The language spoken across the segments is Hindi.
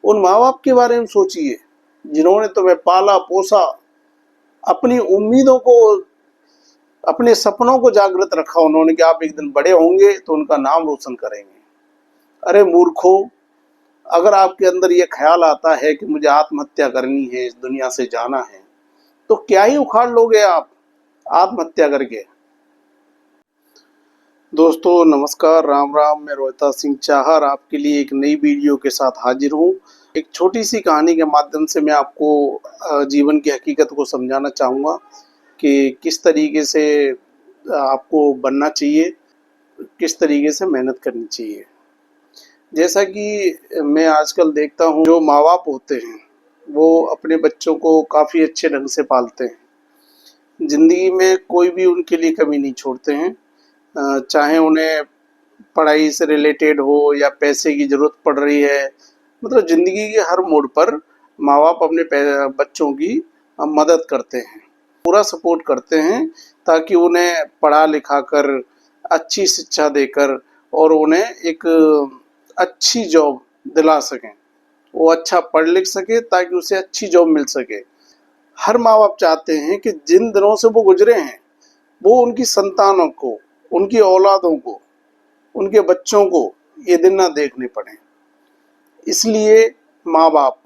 उन माँ बाप के बारे में सोचिए जिन्होंने तुम्हें पाला पोसा, अपनी उम्मीदों को, अपने सपनों को जागृत रखा उन्होंने कि आप एक दिन बड़े होंगे तो उनका नाम रोशन करेंगे। अरे मूर्खों, अगर आपके अंदर ये ख्याल आता है कि मुझे आत्महत्या करनी है, इस दुनिया से जाना है, तो क्या ही उखाड़ लोगे आप आत्महत्या करके। दोस्तों नमस्कार, राम राम। मैं रोहिता सिंह चाहर आपके लिए एक नई वीडियो के साथ हाजिर हूँ। एक छोटी सी कहानी के माध्यम से मैं आपको जीवन की हकीकत को समझाना चाहूँगा कि किस तरीके से आपको बनना चाहिए, किस तरीके से मेहनत करनी चाहिए। जैसा कि मैं आजकल देखता हूँ, जो माँ बाप होते हैं वो अपने बच्चों को काफ़ी अच्छे ढंग से पालते हैं। ज़िंदगी में कोई भी उनके लिए कमी नहीं छोड़ते हैं, चाहे उन्हें पढ़ाई से रिलेटेड हो या पैसे की ज़रूरत पड़ रही है। मतलब ज़िंदगी के हर मोड़ पर माँ बाप अपने बच्चों की मदद करते हैं, पूरा सपोर्ट करते हैं, ताकि उन्हें पढ़ा लिखा कर, अच्छी शिक्षा देकर और उन्हें एक अच्छी जॉब दिला सकें। वो अच्छा पढ़ लिख सके ताकि उसे अच्छी जॉब मिल सके। हर माँ बाप चाहते हैं कि जिन दिनों से वो गुजरे हैं वो उनकी संतानों को, उनकी औलादों को, उनके बच्चों को ये दिन ना देखने पड़े। इसलिए माँ बाप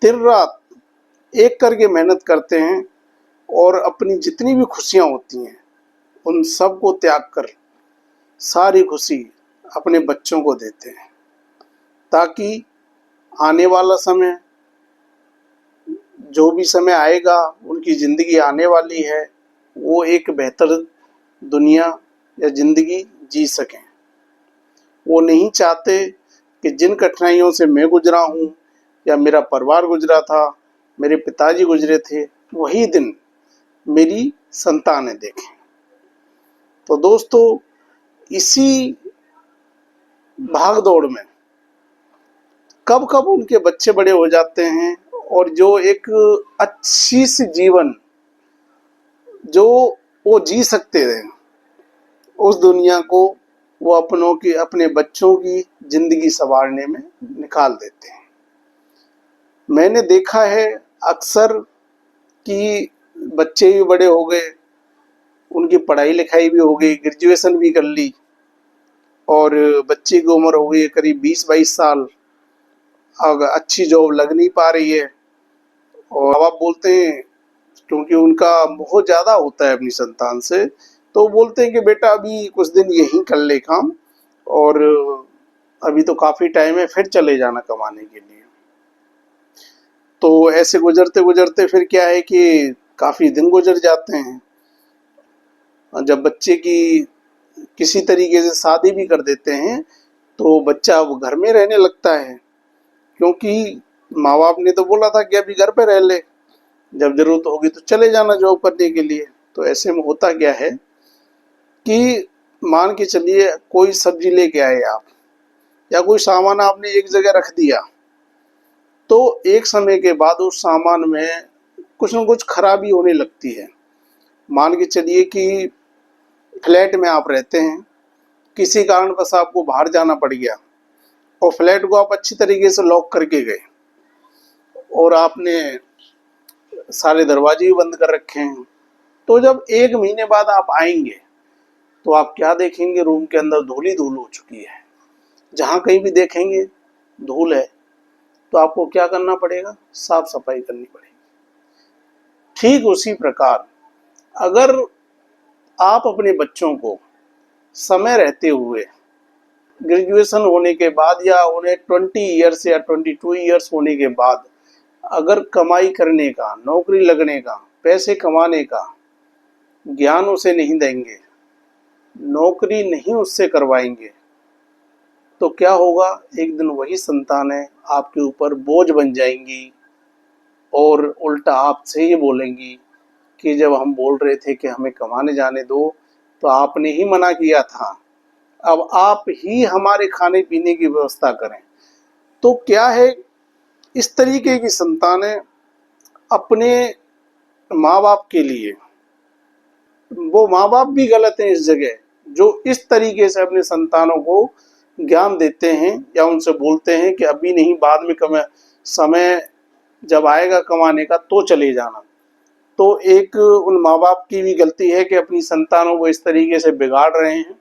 दिन रात एक करके मेहनत करते हैं और अपनी जितनी भी खुशियाँ होती हैं उन सब को त्याग कर सारी खुशी अपने बच्चों को देते हैं, ताकि आने वाला समय, जो भी समय आएगा, उनकी ज़िंदगी आने वाली है, वो एक बेहतर दुनिया या ज़िंदगी जी सकें। वो नहीं चाहते कि जिन कठिनाइयों से मैं गुजरा हूँ या मेरा परिवार गुजरा था, मेरे पिताजी गुजरे थे, वही दिन मेरी संतानें देखें। तो दोस्तों, इसी भाग दौड़ में कब कब उनके बच्चे बड़े हो जाते हैं और जो एक अच्छी सी जीवन जो वो जी सकते थे, उस दुनिया को वो अपने बच्चों की जिंदगी संवारने में निकाल देते हैं। मैंने देखा है अक्सर कि बच्चे भी बड़े हो गए, उनकी पढ़ाई लिखाई भी हो गई, ग्रेजुएशन भी कर ली और बच्चे की उम्र हो गई है करीब 20-22 साल। अब अच्छी जॉब लग नहीं पा रही है और अब आप बोलते हैं, क्योंकि उनका मोह ज़्यादा होता है अपनी संतान से, तो बोलते हैं कि बेटा अभी कुछ दिन यहीं कर ले काम और अभी तो काफ़ी टाइम है, फिर चले जाना कमाने के लिए। तो ऐसे गुजरते गुजरते फिर क्या है कि काफ़ी दिन गुजर जाते हैं। जब बच्चे की किसी तरीके से शादी भी कर देते हैं तो बच्चा अब घर में रहने लगता है, क्योंकि माँ बाप ने तो बोला था कि अभी घर पे रह ले, जब ज़रूरत होगी तो चले जाना जॉब करने के लिए। तो ऐसे में होता क्या है कि मान के चलिए कोई सब्जी लेके आए आप या कोई सामान आपने एक जगह रख दिया, तो एक समय के बाद उस सामान में कुछ न कुछ खराबी होने लगती है। मान के चलिए कि फ्लैट में आप रहते हैं, किसी कारणवश आपको बाहर जाना पड़ गया और फ्लैट को आप अच्छी तरीके से लॉक करके गए और आपने सारे दरवाजे भी बंद कर रखे हैं। तो जब 1 महीने बाद आप आएंगे तो आप क्या देखेंगे, रूम के अंदर धूल ही धूल हो चुकी है। जहाँ कहीं भी देखेंगे धूल है, तो आपको क्या करना पड़ेगा, साफ सफाई करनी पड़ेगी। ठीक उसी प्रकार अगर आप अपने बच्चों को समय रहते हुए, ग्रेजुएशन होने के बाद या उन्हें 20 ईयर्स या 22 ईयर्स होने के बाद अगर कमाई करने का, नौकरी लगने का, पैसे कमाने का ज्ञान उसे नहीं देंगे, नौकरी नहीं उससे करवाएंगे, तो क्या होगा, एक दिन वही संतानें आपके ऊपर बोझ बन जाएंगी और उल्टा आपसे ये बोलेंगी कि जब हम बोल रहे थे कि हमें कमाने जाने दो तो आपने ही मना किया था, अब आप ही हमारे खाने पीने की व्यवस्था करें। तो क्या है, इस तरीके की संतानें अपने माँ बाप के लिए, वो माँ बाप भी गलत हैं इस जगह जो इस तरीके से अपने संतानों को ज्ञान देते हैं या उनसे बोलते हैं कि अभी नहीं, बाद में समय जब आएगा कमाने का तो चले जाना। तो एक उन माँ बाप की भी गलती है कि अपनी संतानों को इस तरीके से बिगाड़ रहे हैं।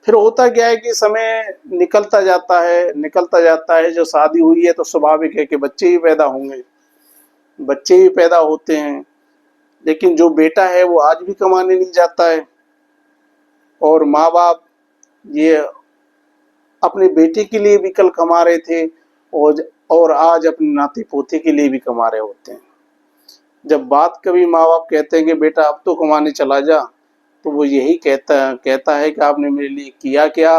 फिर होता क्या है कि समय निकलता जाता है, जो शादी हुई है तो स्वाभाविक है कि बच्चे ही पैदा होंगे, बच्चे ही पैदा होते हैं। लेकिन जो बेटा है वो आज भी कमाने नहीं जाता है, और माँ बाप ये अपने बेटे के लिए भी कल कमा रहे थे और आज अपने नाती पोते के लिए भी कमा रहे होते हैं। जब बात कभी माँ बाप कहते हैं कि बेटा अब तो कमाने चला जा, तो वो यही कहता है कि आपने मेरे लिए किया क्या,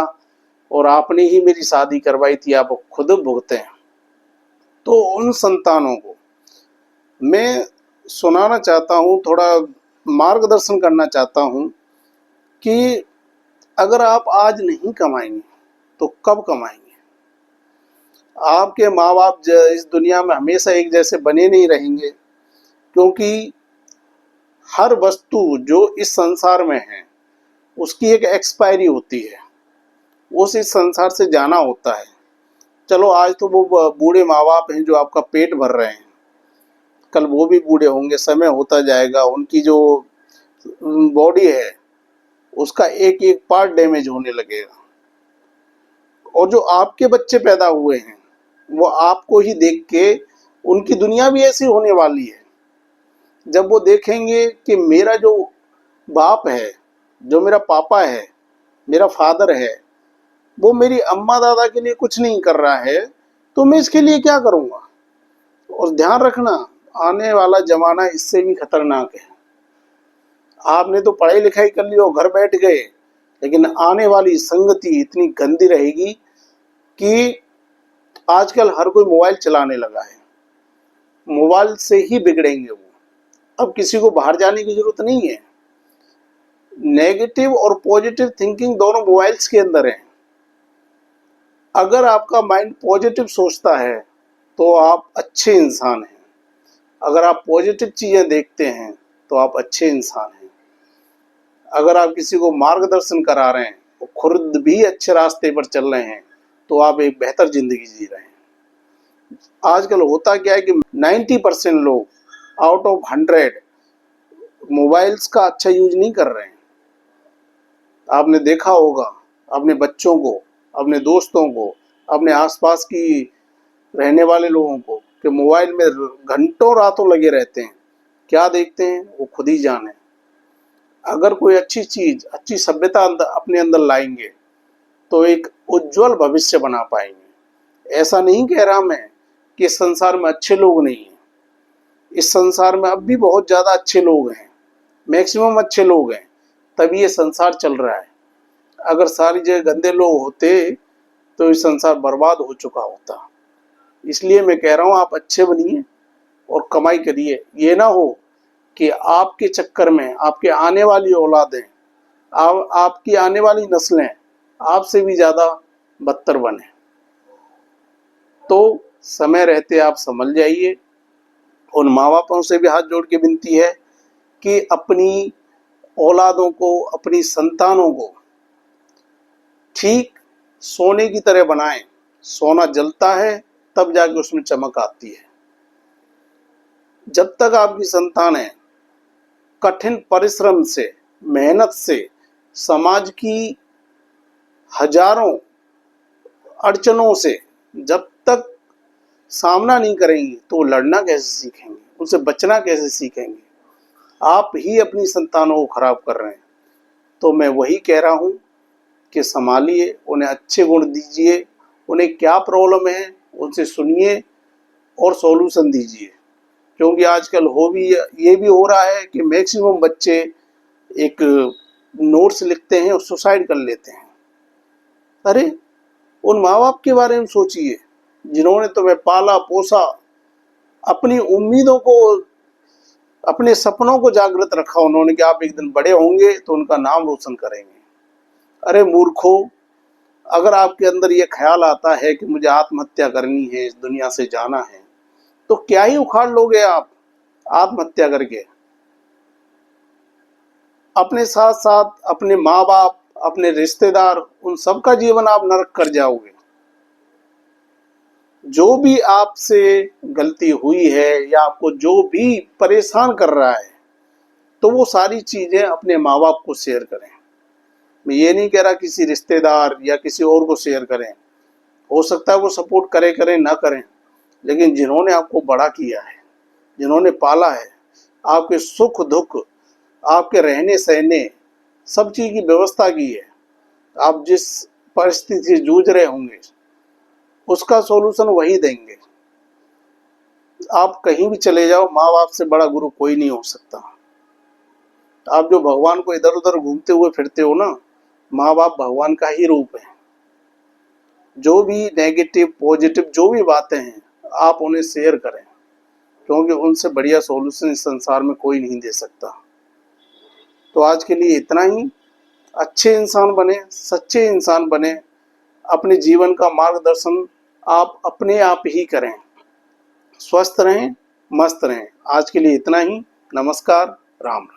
और आपने ही मेरी शादी करवाई थी, आप खुद भुगते हैं। तो उन संतानों को मैं सुनाना चाहता हूँ, थोड़ा मार्गदर्शन करना चाहता हूँ कि अगर आप आज नहीं कमाएंगे तो कब कमाएंगे। आपके माँ बाप इस दुनिया में हमेशा एक जैसे बने नहीं रहेंगे, क्योंकि हर वस्तु जो इस संसार में है उसकी एक एक्सपायरी होती है, उस इस संसार से जाना होता है। चलो आज तो वो बूढ़े माँ बाप हैं जो आपका पेट भर रहे हैं, कल वो भी बूढ़े होंगे, समय होता जाएगा, उनकी जो बॉडी है उसका एक एक पार्ट डैमेज होने लगेगा। और जो आपके बच्चे पैदा हुए हैं वो आपको ही देख के उनकी दुनिया भी ऐसी होने वाली है। जब वो देखेंगे कि मेरा जो बाप है, जो मेरा पापा है, मेरा फादर है, वो मेरी अम्मा दादा के लिए कुछ नहीं कर रहा है, तो मैं इसके लिए क्या करूँगा। और ध्यान रखना, आने वाला ज़माना इससे भी खतरनाक है। आपने तो पढ़ाई लिखाई कर ली और घर बैठ गए, लेकिन आने वाली संगति इतनी गंदी रहेगी कि आजकल हर कोई मोबाइल चलाने लगा है, मोबाइल से ही बिगड़ेंगे वो। अब किसी को बाहर जाने की जरूरत नहीं है। नेगेटिव और पॉजिटिव थिंकिंग दोनों मोबाइल्स के अंदर है। अगर आपका माइंड पॉजिटिव सोचता है तो आप अच्छे इंसान हैं, अगर आप पॉजिटिव चीज़ें देखते हैं तो आप अच्छे इंसान हैं। अगर आप किसी को मार्गदर्शन करा रहे हैं, वो खुद भी अच्छे रास्ते पर चल रहे हैं, तो आप एक बेहतर जिंदगी जी रहे हैं। आजकल होता क्या है कि 90% लोग आउट ऑफ 100 मोबाइल्स का अच्छा यूज नहीं कर रहे हैं। आपने देखा होगा अपने बच्चों को, अपने दोस्तों को, अपने आसपास की रहने वाले लोगों को कि मोबाइल में घंटों रातों लगे रहते हैं। क्या देखते हैं वो खुद ही जाने। अगर कोई अच्छी चीज़, अच्छी सभ्यता अपने अंदर लाएंगे तो एक उज्जवल भविष्य बना पाएंगे। ऐसा नहीं कह रहा मैं कि इस संसार में अच्छे लोग नहीं हैं। इस संसार में अब भी बहुत ज़्यादा अच्छे लोग हैं, मैक्सिमम अच्छे लोग हैं, तभी ये संसार चल रहा है। अगर सारी जगह गंदे लोग होते तो ये संसार बर्बाद हो चुका होता। इसलिए मैं कह रहा हूँ आप अच्छे बनिए और कमाई करिए। ये ना हो कि आपके चक्कर में आपके आने वाली औलादें, आपकी आने वाली नस्लें आपसे भी ज़्यादा बदतर बने। तो समय रहते आप समझ जाइए। उन माँ बापों से भी हाथ जोड़ के विनती है कि अपनी औलादों को, अपनी संतानों को ठीक सोने की तरह बनाएं। सोना जलता है तब जाके उसमें चमक आती है। जब तक आपकी संतानें कठिन परिश्रम से, मेहनत से समाज की हजारों अड़चनों से जब तक सामना नहीं करेंगी तो लड़ना कैसे सीखेंगे, उनसे बचना कैसे सीखेंगे। आप ही अपनी संतानों को खराब कर रहे हैं। तो मैं वही कह रहा हूँ कि संभालिए, उन्हें अच्छे गुण दीजिए, उन्हें क्या प्रॉब्लम है उनसे सुनिए और सॉल्यूशन दीजिए। क्योंकि आजकल ये भी हो रहा है कि मैक्सिमम बच्चे एक नोट्स लिखते हैं और सुसाइड कर लेते हैं। अरे उन माँ बाप के बारे में सोचिए जिन्होंने तुम्हें पाला पोसा, अपनी उम्मीदों को, अपने सपनों को जागृत रखा उन्होंने कि आप एक दिन बड़े होंगे तो उनका नाम रोशन करेंगे। अरे मूर्खों, अगर आपके अंदर ये ख्याल आता है कि मुझे आत्महत्या करनी है, इस दुनिया से जाना है, तो क्या ही उखाड़ लोगे आप आत्महत्या करके। अपने साथ साथ अपने माँ बाप, अपने रिश्तेदार, उन सब का जीवन आप नरक कर जाओगे। जो भी आपसे गलती हुई है या आपको जो भी परेशान कर रहा है, तो वो सारी चीजें अपने माँ बाप को शेयर करें। मैं ये नहीं कह रहा किसी रिश्तेदार या किसी और को शेयर करें, हो सकता है वो सपोर्ट करें ना करें, लेकिन जिन्होंने आपको बड़ा किया है, जिन्होंने पाला है, आपके सुख दुख, आपके रहने सहने सब चीज की व्यवस्था की है, आप जिस परिस्थिति से जूझ रहे होंगे उसका सॉल्यूशन वही देंगे। आप कहीं भी चले जाओ, माँ बाप से बड़ा गुरु कोई नहीं हो सकता। आप जो भगवान को इधर उधर घूमते हुए फिरते हो ना, माँ बाप भगवान का ही रूप है। जो भी नेगेटिव पॉजिटिव जो भी बातें हैं, आप उन्हें शेयर करें, क्योंकि उनसे बढ़िया सॉल्यूशन इस संसार में कोई नहीं दे सकता। तो आज के लिए इतना ही। अच्छे इंसान बने, सच्चे इंसान बने, अपने जीवन का मार्गदर्शन आप अपने आप ही करें। स्वस्थ रहें, मस्त रहें। आज के लिए इतना ही। नमस्कार, राम राम।